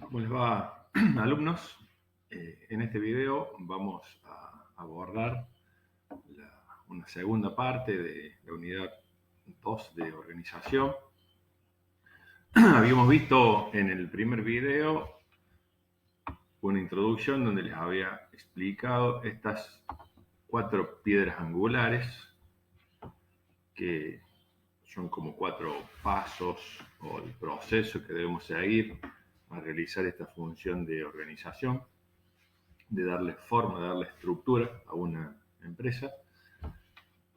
¿Cómo les va, alumnos? En este video vamos a abordar una segunda parte de la unidad 2 de organización. Habíamos visto en el primer video una introducción donde les había explicado estas 4 piedras angulares que son como 4 pasos o el proceso que debemos seguir a realizar esta función de organización, de darle forma, de darle estructura a una empresa.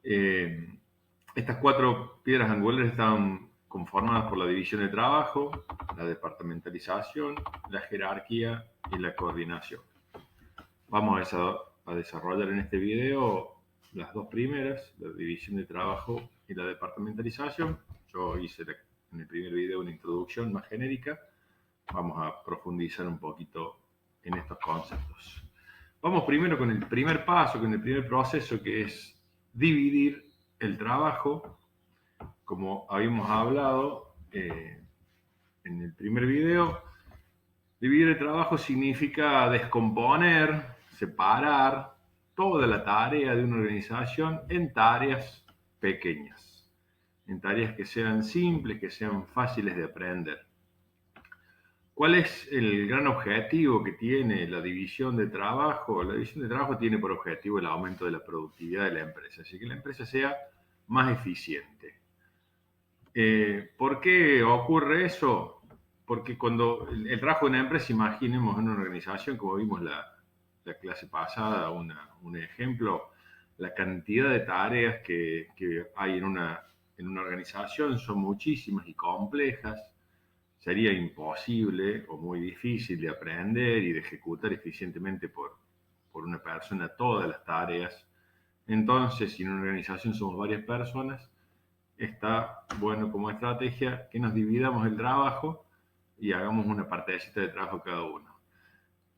Estas 4 piedras angulares están conformadas por la división de trabajo, la departamentalización, la jerarquía y la coordinación. Vamos a desarrollar en este video las dos primeras, la división de trabajo y la departamentalización. Yo hice en el primer video una introducción más genérica. Vamos a profundizar un poquito en estos conceptos. Vamos primero con el primer paso, con el primer proceso, que es dividir el trabajo. Como habíamos hablado en el primer video, dividir el trabajo significa descomponer, separar toda la tarea de una organización en tareas pequeñas, en tareas que sean simples, que sean fáciles de aprender. ¿Cuál es el gran objetivo que tiene la división de trabajo? La división de trabajo tiene por objetivo el aumento de la productividad de la empresa, así que la empresa sea más eficiente. ¿Por qué ocurre eso? Porque cuando el trabajo de una empresa, imaginemos en una organización, como vimos la clase pasada, un ejemplo, la cantidad de tareas que hay en una organización son muchísimas y complejas. Sería imposible o muy difícil de aprender y de ejecutar eficientemente por una persona todas las tareas. Entonces, si en una organización somos varias personas, está bueno como estrategia que nos dividamos el trabajo y hagamos una partecita de trabajo cada uno.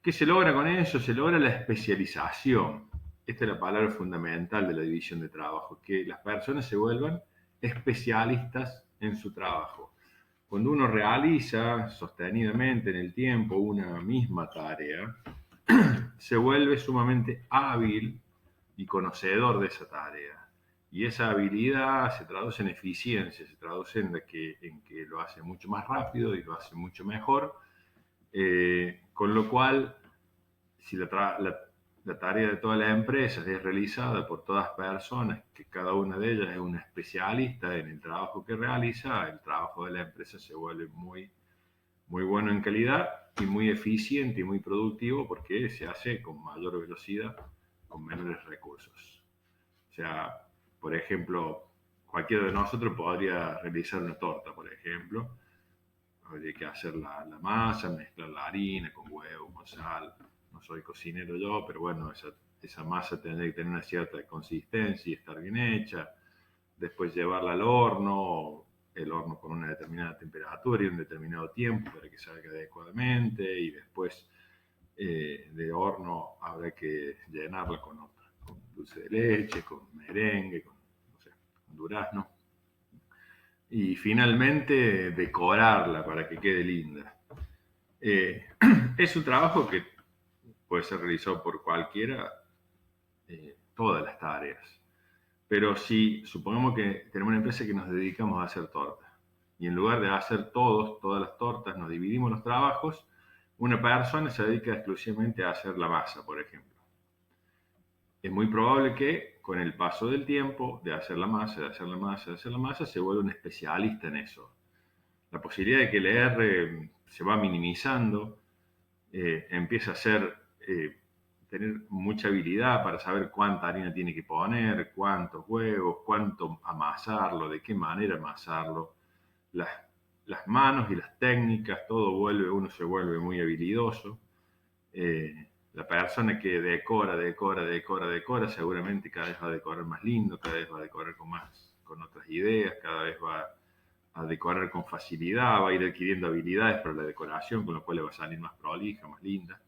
¿Qué se logra con eso? Se logra la especialización. Esta es la palabra fundamental de la división de trabajo, que las personas se vuelvan especialistas en su trabajo. Cuando uno realiza sostenidamente en el tiempo una misma tarea, se vuelve sumamente hábil y conocedor de esa tarea. Y esa habilidad se traduce en eficiencia, se traduce en que lo hace mucho más rápido y lo hace mucho mejor. Con lo cual, si la tarea de todas las empresas es realizada por todas personas, que cada una de ellas es una especialista en el trabajo que realiza, el trabajo de la empresa se vuelve muy, muy bueno en calidad y muy eficiente y muy productivo porque se hace con mayor velocidad, con menores recursos. O sea, por ejemplo, cualquiera de nosotros podría realizar una torta, por ejemplo. Habría que hacer la masa, mezclar la harina con huevo, con sal. No soy cocinero yo, pero bueno, esa masa tendría que tener una cierta consistencia y estar bien hecha. Después llevarla al horno, el horno con una determinada temperatura y un determinado tiempo para que salga adecuadamente. Y después de horno habrá que llenarla con dulce de leche, con merengue, con, no sé, con durazno. Y finalmente decorarla para que quede linda. Es un trabajo que puede ser realizado por cualquiera, todas las tareas. Pero si supongamos que tenemos una empresa que nos dedicamos a hacer tortas y en lugar de hacer todas las tortas, nos dividimos los trabajos, una persona se dedica exclusivamente a hacer la masa, por ejemplo. Es muy probable que con el paso del tiempo, de hacer la masa, de hacer la masa, de hacer la masa, se vuelva un especialista en eso. La posibilidad de que el R se va minimizando, empieza a tener mucha habilidad para saber cuánta harina tiene que poner, cuántos huevos, cuánto amasarlo, de qué manera amasarlo. Las manos y las técnicas, uno se vuelve muy habilidoso. La persona que decora, seguramente cada vez va a decorar más lindo, cada vez va a decorar con otras ideas, cada vez va a decorar con facilidad, va a ir adquiriendo habilidades para la decoración, con lo cual le va a salir más prolija, más linda.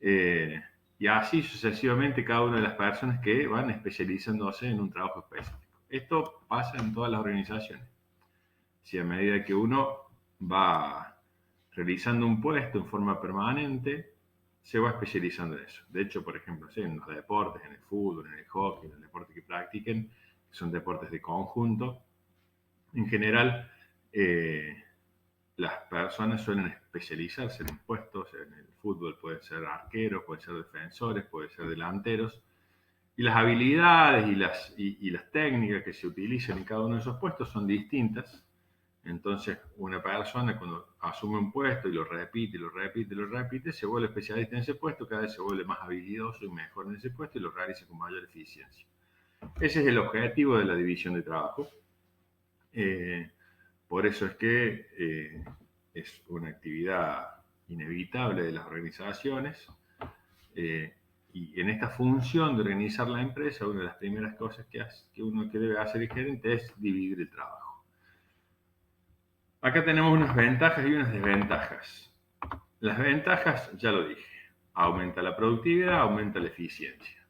Y así sucesivamente cada una de las personas que van especializándose en un trabajo específico. Esto pasa en todas las organizaciones. Si a medida que uno va realizando un puesto en forma permanente, se va especializando en eso. De hecho, por ejemplo, en los deportes, en el fútbol, en el hockey, en el deporte que practiquen, que son deportes de conjunto, en general, las personas suelen especializarse en puestos. En el fútbol pueden ser arqueros, pueden ser defensores, pueden ser delanteros. Y las habilidades y las técnicas que se utilizan en cada uno de esos puestos son distintas. Entonces, una persona cuando asume un puesto y lo repite, y lo repite, y lo repite, se vuelve especialista en ese puesto, cada vez se vuelve más habilidoso y mejor en ese puesto y lo realiza con mayor eficiencia. Ese es el objetivo de la división de trabajo. Por eso es que es una actividad inevitable de las organizaciones. Y en esta función de organizar la empresa, una de las primeras cosas que uno debe hacer el gerente es dividir el trabajo. Acá tenemos unas ventajas y unas desventajas. Las ventajas, ya lo dije, aumenta la productividad, aumenta la eficiencia.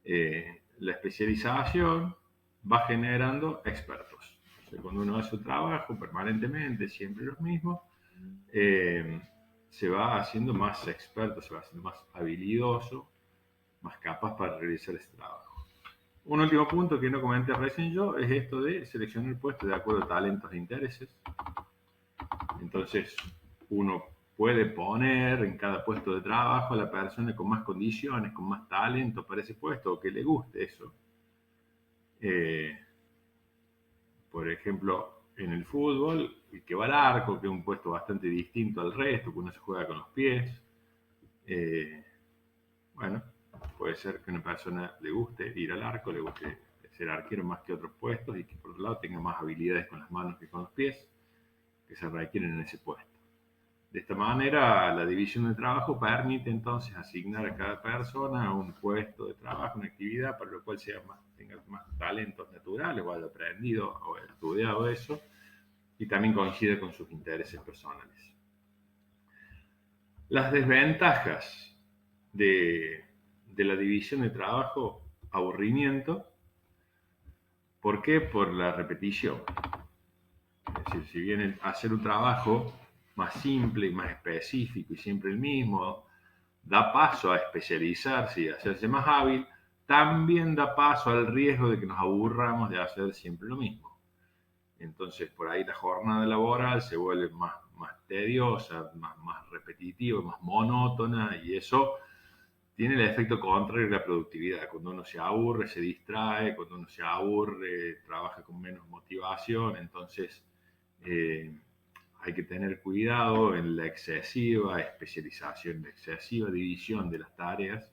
La especialización va generando expertos. O sea, cuando uno hace su trabajo permanentemente, siempre los mismos, se va haciendo más experto, se va haciendo más habilidoso, más capaz para realizar ese trabajo. Un último punto que no comenté recién yo es esto de seleccionar el puesto de acuerdo a talentos e intereses. Entonces, uno puede poner en cada puesto de trabajo a la persona con más condiciones, con más talento para ese puesto, o que le guste eso. Por ejemplo, en el fútbol, el que va al arco, que es un puesto bastante distinto al resto, que uno se juega con los pies. Bueno, puede ser que a una persona le guste ir al arco, le guste ser arquero más que otros puestos y que por otro lado tenga más habilidades con las manos que con los pies que se requieren en ese puesto. De esta manera, la división de trabajo permite entonces asignar a cada persona un puesto de trabajo, una actividad para lo cual tenga más talentos naturales o haya aprendido o estudiado eso y también coincide con sus intereses personales. Las desventajas de la división de trabajo, aburrimiento. ¿Por qué? Por la repetición. Es decir, si bien hacer un trabajo más simple y más específico y siempre el mismo da paso a especializarse y a hacerse más hábil, también da paso al riesgo de que nos aburramos de hacer siempre lo mismo. Entonces, por ahí la jornada laboral se vuelve más tediosa, más repetitiva, más monótona, y eso tiene el efecto contrario de la productividad. Cuando uno se aburre, se distrae, cuando uno se aburre, trabaja con menos motivación. Entonces, hay que tener cuidado en la excesiva especialización, la excesiva división de las tareas,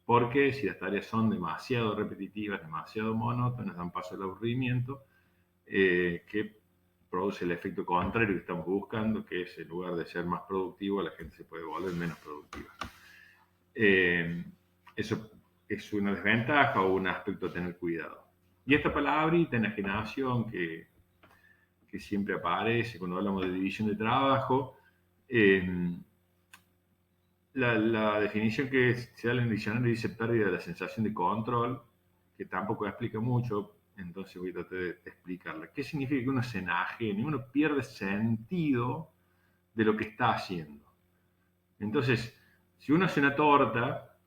porque si las tareas son demasiado repetitivas, demasiado monótonas, dan paso al aburrimiento, que produce el efecto contrario que estamos buscando, que es en lugar de ser más productivo, la gente se puede volver menos productiva. Eso es una desventaja o un aspecto a tener cuidado. Y esta palabrita, enajenación, que siempre aparece cuando hablamos de división de trabajo, la definición que se da en el diccionario dice pérdida de la sensación de control, que tampoco explica mucho, entonces voy a tratar de explicarla. ¿Qué significa que uno se enajene? Uno pierde sentido de lo que está haciendo. Entonces, si uno hace una torta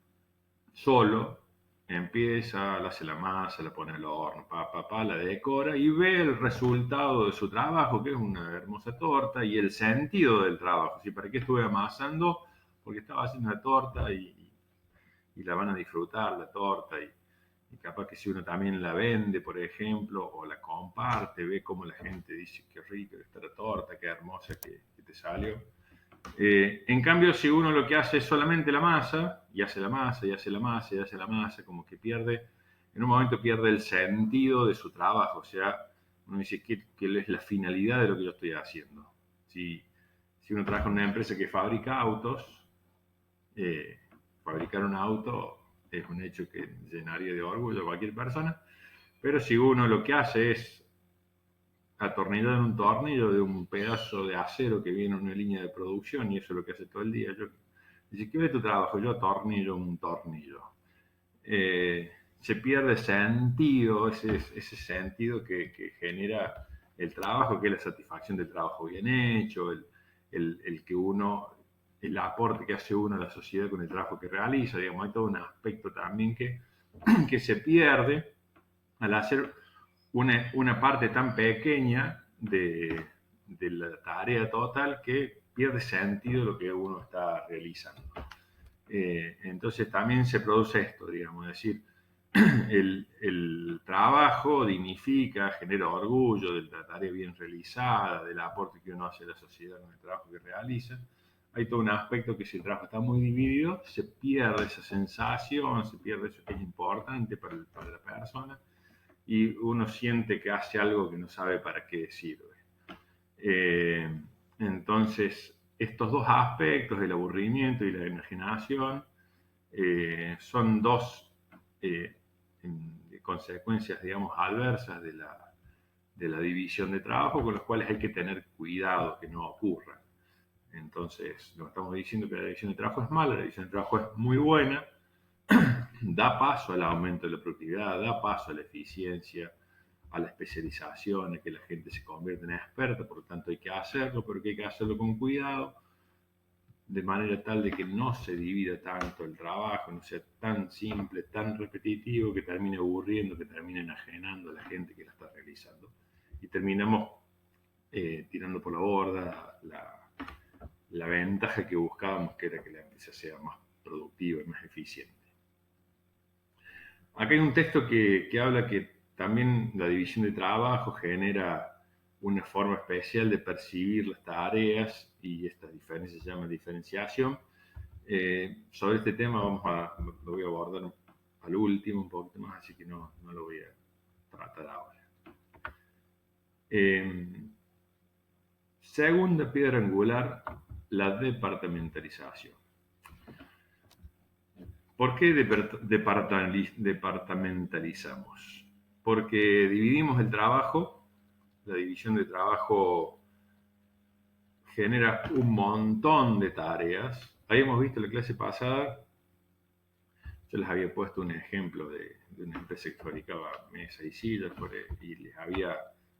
solo, empieza, la hace la masa, la pone al horno, la decora y ve el resultado de su trabajo, que es una hermosa torta, y el sentido del trabajo. ¿Sí? ¿Para qué estuve amasando? Porque estaba haciendo una torta y la van a disfrutar, la torta, y capaz que si uno también la vende, por ejemplo, o la comparte, ve cómo la gente dice qué rica está la torta, qué hermosa que te salió. En cambio, si uno lo que hace es solamente la masa, y hace la masa, y hace la masa, y hace la masa, como que en un momento pierde el sentido de su trabajo. O sea, uno dice, ¿qué es la finalidad de lo que yo estoy haciendo? Si uno trabaja en una empresa que fabrica autos, fabricar un auto es un hecho que llenaría de orgullo a cualquier persona, pero si uno lo que hace es atornillar un tornillo de un pedazo de acero que viene en una línea de producción y eso es lo que hace todo el día. Dice, ¿qué es tu trabajo? Yo atornillo un tornillo. Se pierde sentido, ese sentido que genera el trabajo, que es la satisfacción del trabajo bien hecho, el el aporte que hace uno a la sociedad con el trabajo que realiza. Digamos, hay todo un aspecto también que se pierde al hacer una parte tan pequeña de la tarea total que pierde sentido lo que uno está realizando. Entonces también se produce esto, digamos, es decir, el trabajo dignifica, genera orgullo de la tarea bien realizada, del aporte que uno hace a la sociedad con el trabajo que realiza. Hay todo un aspecto que si el trabajo está muy dividido, se pierde esa sensación, se pierde eso que es importante para la persona y uno siente que hace algo que no sabe para qué sirve. Entonces, estos dos aspectos, el aburrimiento y la enajenación, son dos consecuencias, digamos, adversas de la división de trabajo, con las cuales hay que tener cuidado que no ocurran. Entonces, no estamos diciendo que la división de trabajo es mala, la división de trabajo es muy buena, da paso al aumento de la productividad, da paso a la eficiencia, a la especialización, a que la gente se convierta en experta, por lo tanto hay que hacerlo, pero que hay que hacerlo con cuidado, de manera tal de que no se divida tanto el trabajo, no sea tan simple, tan repetitivo, que termine aburriendo, que termine enajenando a la gente que la está realizando. Y terminamos tirando por la borda la ventaja que buscábamos, que era que la empresa sea más productiva y más eficiente. Acá hay un texto que habla que también la división de trabajo genera una forma especial de percibir las tareas y esta diferencia se llama diferenciación. Sobre este tema lo voy a abordar al último un poquito más, así que no lo voy a tratar ahora. Segunda piedra angular, la departamentalización. ¿Por qué departamentalizamos? Porque dividimos el trabajo, la división de trabajo genera un montón de tareas. Habíamos visto en la clase pasada, yo les había puesto un ejemplo de una empresa que fabricaba mesas y sillas y les había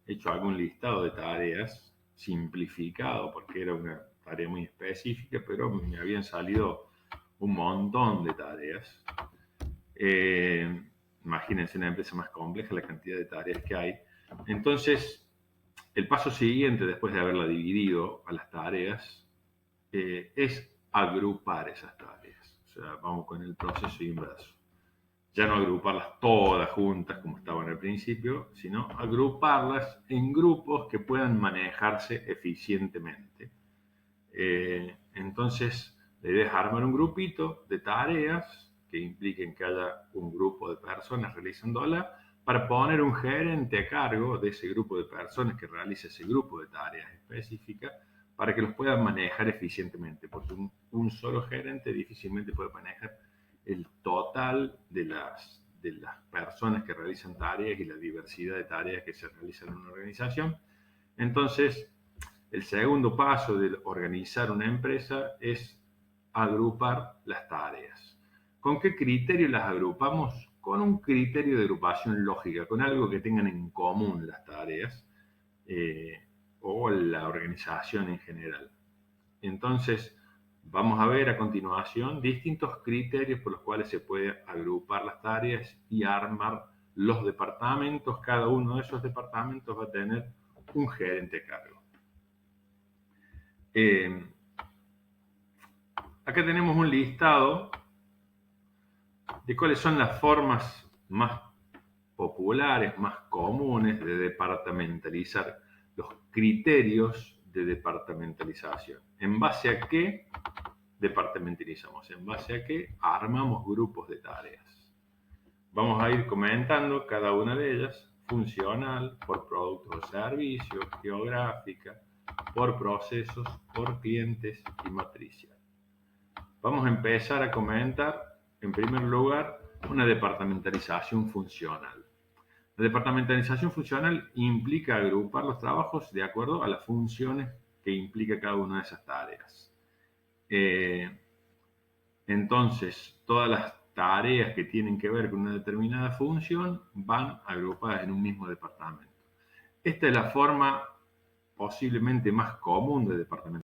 hecho algún listado de tareas simplificado porque era una tarea muy específica, pero me habían salido un montón de tareas. Imagínense una empresa más compleja, la cantidad de tareas que hay. Entonces, el paso siguiente, después de haberla dividido a las tareas, es agrupar esas tareas. O sea, vamos con el proceso inverso. Ya no agruparlas todas juntas como estaban al principio, sino agruparlas en grupos que puedan manejarse eficientemente. Entonces, la idea es armar un grupito de tareas que impliquen que haya un grupo de personas realizándola para poner un gerente a cargo de ese grupo de personas que realice ese grupo de tareas específicas para que los puedan manejar eficientemente, porque un solo gerente difícilmente puede manejar el total de las personas que realizan tareas y la diversidad de tareas que se realizan en una organización. Entonces, el segundo paso de organizar una empresa es agrupar las tareas. ¿Con qué criterio las agrupamos? Con un criterio de agrupación lógica, con algo que tengan en común las tareas o la organización en general. Entonces, vamos a ver a continuación distintos criterios por los cuales se puede agrupar las tareas y armar los departamentos. Cada uno de esos departamentos va a tener un gerente a cargo. Acá tenemos un listado de cuáles son las formas más populares, más comunes de departamentalizar, los criterios de departamentalización. ¿En base a qué departamentalizamos? ¿En base a qué armamos grupos de tareas? Vamos a ir comentando cada una de ellas, funcional, por productos o servicios, geográfica, por procesos, por clientes y matricial. Vamos a empezar a comentar, en primer lugar, una departamentalización funcional. La departamentalización funcional implica agrupar los trabajos de acuerdo a las funciones que implica cada una de esas tareas. Entonces, todas las tareas que tienen que ver con una determinada función van agrupadas en un mismo departamento. Esta es la forma posiblemente más común de departamentalización.